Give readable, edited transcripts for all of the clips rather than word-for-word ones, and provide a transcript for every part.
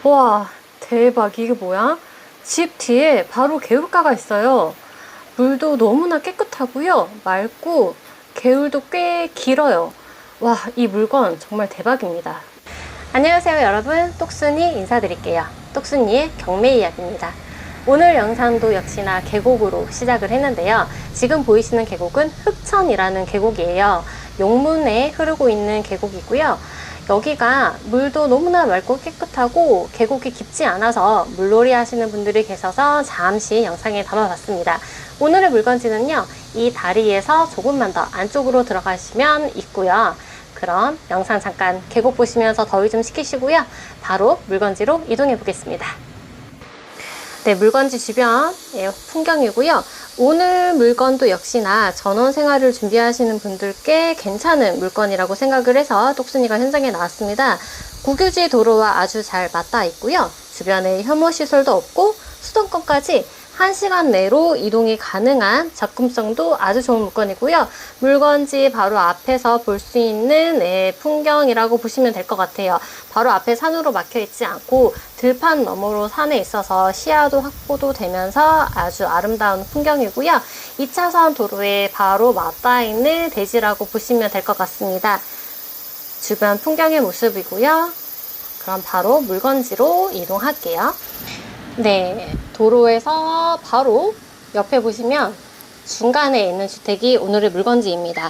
와, 대박. 이게 뭐야? 집 뒤에 바로 개울가가 있어요. 물도 너무나 깨끗하고요. 맑고 개울도 꽤 길어요. 와, 이 물건 정말 대박입니다. 안녕하세요, 여러분. 똑순이 인사드릴게요. 똑순이의 경매 이야기입니다. 오늘 영상도 역시나 계곡으로 시작을 했는데요. 지금 보이시는 계곡은 흑천이라는 계곡이에요. 용문에 흐르고 있는 계곡이고요. 여기가 물도 너무나 맑고 깨끗하고 계곡이 깊지 않아서 물놀이 하시는 분들이 계셔서 잠시 영상에 담아봤습니다. 오늘의 물건지는요, 이 다리에서 조금만 더 안쪽으로 들어가시면 있고요. 그럼 영상 잠깐 계곡 보시면서 더위 좀 식히시고요. 바로 물건지로 이동해 보겠습니다. 네, 물건지 주변 풍경이고요. 오늘 물건도 역시나 전원 생활을 준비하시는 분들께 괜찮은 물건이라고 생각을 해서 똑순이가 현장에 나왔습니다. 국유지 도로와 아주 잘 맞닿아 있고요. 주변에 혐오 시설도 없고 수도권까지 1시간 내로 이동이 가능한 접근성도 아주 좋은 물건이고요. 물건지 바로 앞에서 볼 수 있는 풍경이라고 보시면 될 것 같아요. 바로 앞에 산으로 막혀 있지 않고 들판 너머로 산에 있어서 시야도 확보도 되면서 아주 아름다운 풍경이고요. 2차선 도로에 바로 맞닿아 있는 대지라고 보시면 될 것 같습니다. 주변 풍경의 모습이고요. 그럼 바로 물건지로 이동할게요. 네, 도로에서 바로 옆에 보시면 중간에 있는 주택이 오늘의 물건지입니다.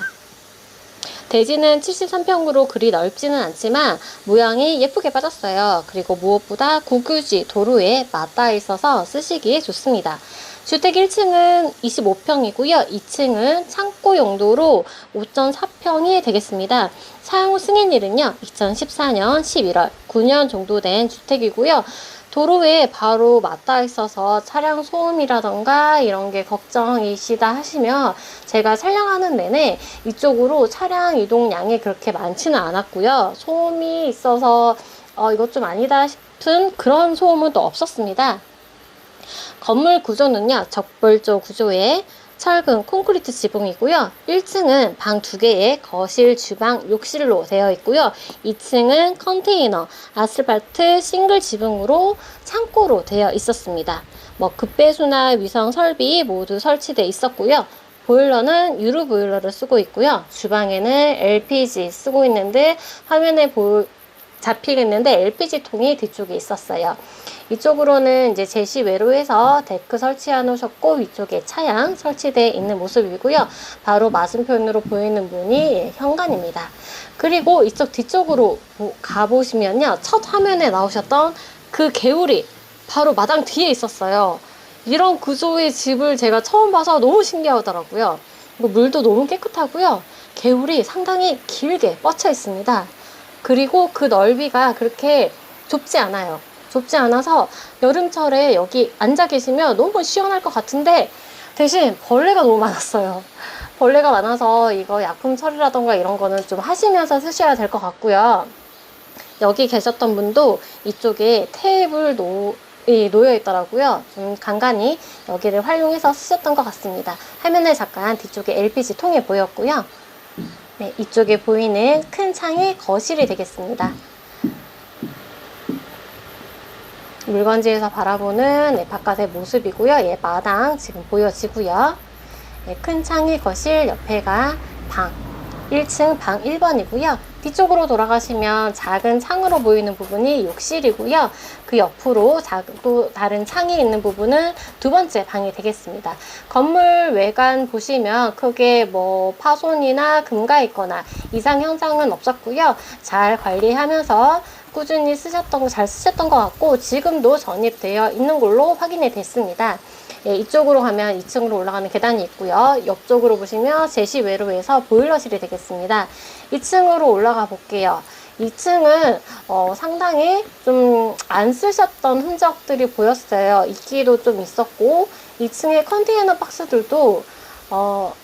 대지는 73평으로 그리 넓지는 않지만 모양이 예쁘게 빠졌어요. 그리고 무엇보다 국유지 도로에 맞닿아 있어서 쓰시기에 좋습니다. 주택 1층은 25평이고요. 2층은 창고 용도로 5.4평이 되겠습니다. 사용 승인일은요, 2014년 11월 9년 정도 된 주택이고요. 도로에 바로 맞닿아 있어서 차량 소음이라던가 이런 게 걱정이시다 하시면 제가 촬영하는 내내 이쪽으로 차량 이동량이 그렇게 많지는 않았고요. 소음이 있어서 이것 좀 아니다 싶은 그런 소음은 또 없었습니다. 건물 구조는요, 적벌조 구조의 철근 콘크리트 지붕이고요. 1층은 방 2개의 거실, 주방, 욕실로 되어 있고요. 2층은 컨테이너, 아스팔트, 싱글 지붕으로 창고로 되어 있었습니다. 급배수나 위성 설비 모두 설치되어 있었고요. 보일러는 유로 보일러를 쓰고 있고요. 주방에는 LPG 쓰고 있는데 화면에 잡히겠는데 LPG 통이 뒤쪽에 있었어요. 이쪽으로는 이제 제시외로 해서 데크 설치해 놓으셨고 위쪽에 차양 설치되어 있는 모습이고요. 바로 맞은편으로 보이는 문이 현관입니다. 그리고 이쪽 뒤쪽으로 가보시면요, 첫 화면에 나오셨던 그 개울이 바로 마당 뒤에 있었어요. 이런 구조의 집을 제가 처음 봐서 너무 신기하더라고요. 물도 너무 깨끗하고요. 개울이 상당히 길게 뻗쳐 있습니다. 그리고 그 넓이가 그렇게 좁지 않아요. 좁지 않아서 여름철에 여기 앉아 계시면 너무 시원할 것 같은데 대신 벌레가 너무 많았어요. 벌레가 많아서 이거 약품 처리라던가 이런 거는 좀 하시면서 쓰셔야 될 것 같고요. 여기 계셨던 분도 이쪽에 테이블 놓여 있더라고요. 좀 간간히 여기를 활용해서 쓰셨던 것 같습니다. 화면에 잠깐 뒤쪽에 LPG 통이 보였고요. 네, 이쪽에 보이는 큰 창이 거실이 되겠습니다. 물건지에서 바라보는 바깥의 모습이고요. 마당 지금 보여지고요. 큰 창이 거실, 옆에가 방 1층 방 1번이고요. 뒤쪽으로 돌아가시면 작은 창으로 보이는 부분이 욕실이고요. 그 옆으로 또 다른 창이 있는 부분은 두 번째 방이 되겠습니다. 건물 외관 보시면 크게 파손이나 금가 있거나 이상 현상은 없었고요. 잘 관리하면서 꾸준히 잘 쓰셨던 것 같고 지금도 전입되어 있는 걸로 확인이 됐습니다. 이쪽으로 가면 2층으로 올라가는 계단이 있고요. 옆쪽으로 보시면 제시외로 해서 보일러실이 되겠습니다. 2층으로 올라가 볼게요. 2층은 상당히 좀 안 쓰셨던 흔적들이 보였어요. 이끼도 좀 있었고 2층의 컨테이너 박스들도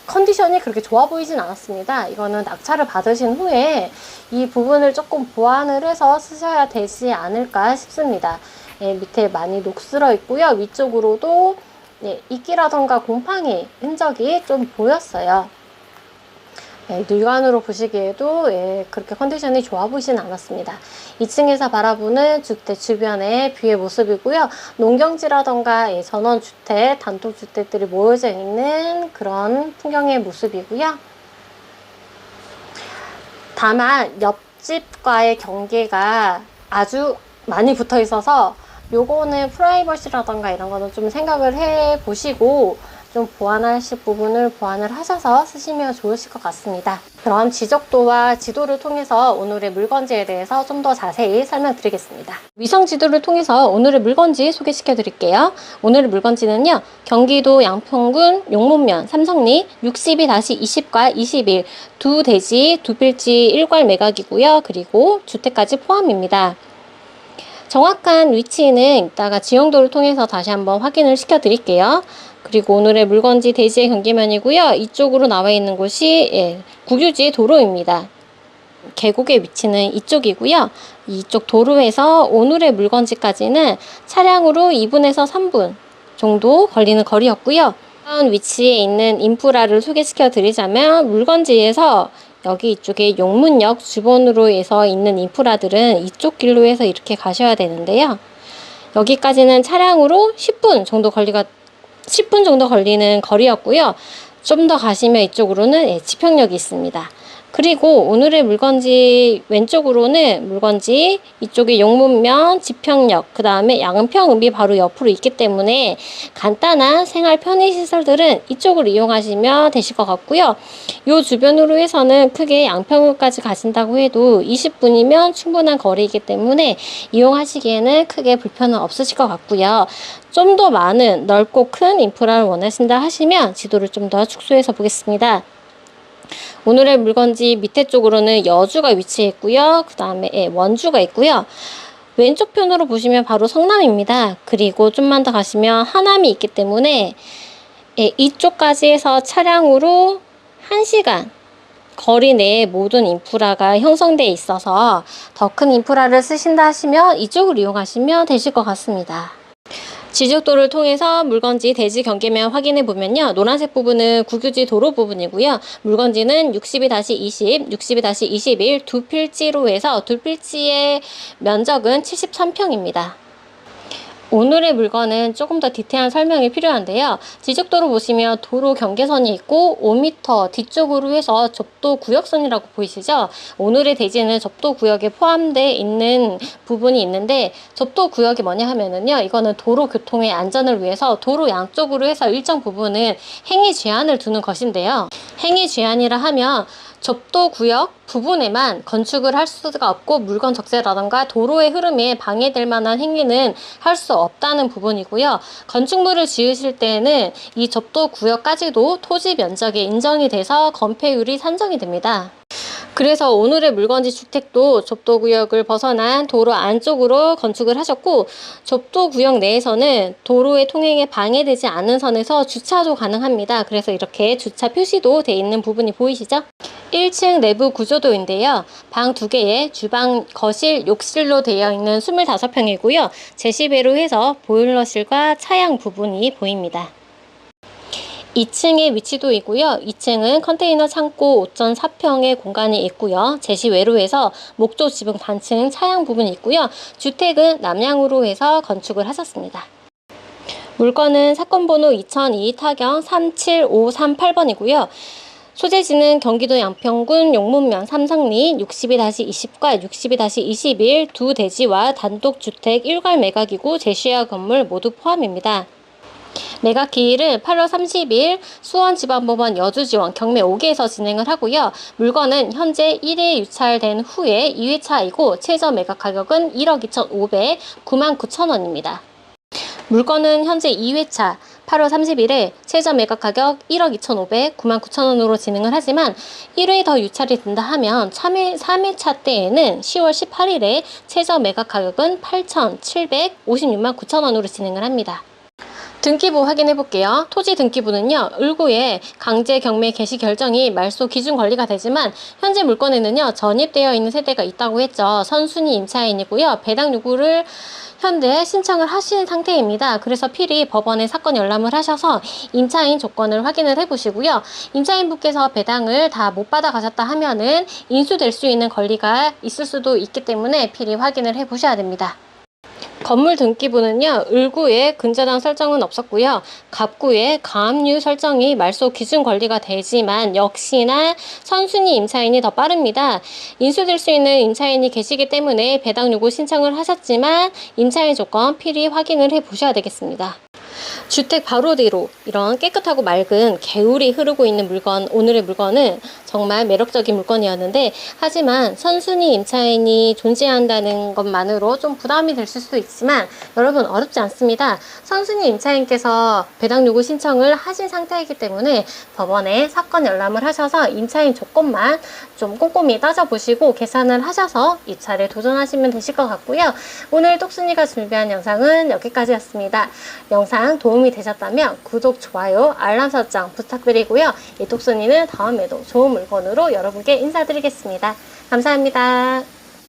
컨디션이 그렇게 좋아 보이진 않았습니다. 이거는 낙찰을 받으신 후에 이 부분을 조금 보완을 해서 쓰셔야 되지 않을까 싶습니다. 밑에 많이 녹슬어 있고요. 위쪽으로도 이끼라던가 곰팡이 흔적이 좀 보였어요. 늙안으로 보시기에도 그렇게 컨디션이 좋아 보이진 않았습니다. 2층에서 바라보는 주택 주변의 뷰의 모습이고요. 농경지라던가 전원주택, 단독주택들이 모여져 있는 그런 풍경의 모습이고요. 다만 옆집과의 경계가 아주 많이 붙어 있어서 요거는 프라이버시라던가 이런 거는 좀 생각을 해 보시고 좀 보완하실 부분을 보완을 하셔서 쓰시면 좋으실 것 같습니다. 그럼 지적도와 지도를 통해서 오늘의 물건지에 대해서 좀 더 자세히 설명드리겠습니다. 위성 지도를 통해서 오늘의 물건지 소개시켜 드릴게요. 오늘의 물건지는요, 경기도 양평군 용문면 삼성리 62-20과 21 두 대지 두 필지 1괄 매각이고요. 그리고 주택까지 포함입니다. 정확한 위치는 이따가 지형도를 통해서 다시 한번 확인을 시켜 드릴게요. 그리고 오늘의 물건지 대지의 경계면이고요. 이쪽으로 나와 있는 곳이 국유지 도로입니다. 계곡의 위치는 이쪽이고요. 이쪽 도로에서 오늘의 물건지까지는 차량으로 2분에서 3분 정도 걸리는 거리였고요. 다음 위치에 있는 인프라를 소개시켜 드리자면 물건지에서 여기 이쪽에 용문역 주변으로 해서 있는 인프라들은 이쪽 길로 해서 이렇게 가셔야 되는데요. 여기까지는 차량으로 10분 정도 걸리는 거리였고요. 좀 더 가시면 이쪽으로는 지평역이 있습니다. 그리고 오늘의 물건지 왼쪽으로는 물건지 이쪽에 용문면, 지평역, 그 다음에 양평읍이 바로 옆으로 있기 때문에 간단한 생활 편의시설들은 이쪽을 이용하시면 되실 것 같고요. 이 주변으로 해서는 크게 양평읍까지 가신다고 해도 20분이면 충분한 거리이기 때문에 이용하시기에는 크게 불편은 없으실 것 같고요. 좀 더 많은 넓고 큰 인프라를 원하신다 하시면 지도를 좀 더 축소해서 보겠습니다. 오늘의 물건지 밑에 쪽으로는 여주가 위치해 있고요. 그 다음에 원주가 있고요. 왼쪽 편으로 보시면 바로 성남입니다. 그리고 좀만 더 가시면 하남이 있기 때문에 이쪽까지 해서 차량으로 1시간 거리 내에 모든 인프라가 형성되어 있어서 더 큰 인프라를 쓰신다 하시면 이쪽을 이용하시면 되실 것 같습니다. 지적도를 통해서 물건지 대지 경계면 확인해 보면요. 노란색 부분은 국유지 도로 부분이고요. 물건지는 62-20, 62-21 두 필지로 해서 두 필지의 면적은 73평입니다. 오늘의 물건은 조금 더 디테일한 설명이 필요한데요. 지적도로 보시면 도로 경계선이 있고 5m 뒤쪽으로 해서 접도 구역선이라고 보이시죠? 오늘의 대지는 접도 구역에 포함되어 있는 부분이 있는데 접도 구역이 뭐냐 하면은요. 이거는 도로 교통의 안전을 위해서 도로 양쪽으로 해서 일정 부분은 행위 제한을 두는 것인데요. 행위 제한이라 하면 접도 구역 부분에만 건축을 할 수가 없고 물건 적재라던가 도로의 흐름에 방해될 만한 행위는 할 수 없다는 부분이고요. 건축물을 지으실 때에는 이 접도 구역까지도 토지 면적에 인정이 돼서 건폐율이 산정이 됩니다. 그래서 오늘의 물건지 주택도 접도구역을 벗어난 도로 안쪽으로 건축을 하셨고 접도구역 내에서는 도로의 통행에 방해되지 않는 선에서 주차도 가능합니다. 그래서 이렇게 주차 표시도 되어 있는 부분이 보이시죠? 1층 내부 구조도인데요. 방 2개에 주방, 거실, 욕실로 되어 있는 25평이고요. 제시배로 해서 보일러실과 차양 부분이 보입니다. 2층의 위치도이고요. 2층은 컨테이너 창고 5.4평의 공간이 있고요. 제시외로 해서 목조 지붕 단층 차양 부분이 있고요. 주택은 남향으로 해서 건축을 하셨습니다. 물건은 사건 번호 2002 타경 37538번이고요. 소재지는 경기도 양평군 용문면 삼성리 62-20과 62-21 두 대지와 단독주택 1괄 매각이고 제시야 건물 모두 포함입니다. 매각 기일은 8월 30일 수원지방법원 여주지원 경매 5개에서 진행을 하고요. 물건은 현재 1회 유찰된 후에 2회차이고 최저 매각 가격은 1억 2,500, 99,000원입니다. 물건은 현재 2회차 8월 30일에 최저 매각 가격 1억 2,500, 99,000원으로 진행을 하지만 1회 더 유찰이 된다 하면 3회차 때에는 10월 18일에 최저 매각 가격은 8,756만 9천원으로 진행을 합니다. 등기부 확인해 볼게요. 토지 등기부는요. 을구에 강제 경매 개시 결정이 말소 기준 권리가 되지만 현재 물건에는요. 전입되어 있는 세대가 있다고 했죠. 선순위 임차인이고요. 배당 요구를 현재 신청을 하신 상태입니다. 그래서 필히 법원에 사건 열람을 하셔서 임차인 조건을 확인을 해보시고요. 임차인분께서 배당을 다 못 받아 가셨다 하면은 인수될 수 있는 권리가 있을 수도 있기 때문에 필히 확인을 해보셔야 됩니다. 건물 등기부는요, 을구에 근저당 설정은 없었고요. 갑구에 가압류 설정이 말소 기준 권리가 되지만 역시나 선순위 임차인이 더 빠릅니다. 인수될 수 있는 임차인이 계시기 때문에 배당 요구 신청을 하셨지만 임차인 조건 필히 확인을 해 보셔야 되겠습니다. 주택 바로 뒤로 이런 깨끗하고 맑은 개울이 흐르고 있는 물건, 오늘의 물건은 정말 매력적인 물건이었는데, 하지만 선순위 임차인이 존재한다는 것만으로 좀 부담이 될 수도 있지만 여러분, 어렵지 않습니다. 선순위 임차인께서 배당 요구 신청을 하신 상태이기 때문에 법원에 사건 열람을 하셔서 임차인 조건만 좀 꼼꼼히 따져보시고 계산을 하셔서 입찰에 도전하시면 되실 것 같고요. 오늘 똑순이가 준비한 영상은 여기까지였습니다. 영상 도움이 되셨다면 구독, 좋아요, 알람 설정 부탁드리고요. 이 똑순이는 다음에도 좋은 물건으로 여러분께 인사드리겠습니다. 감사합니다.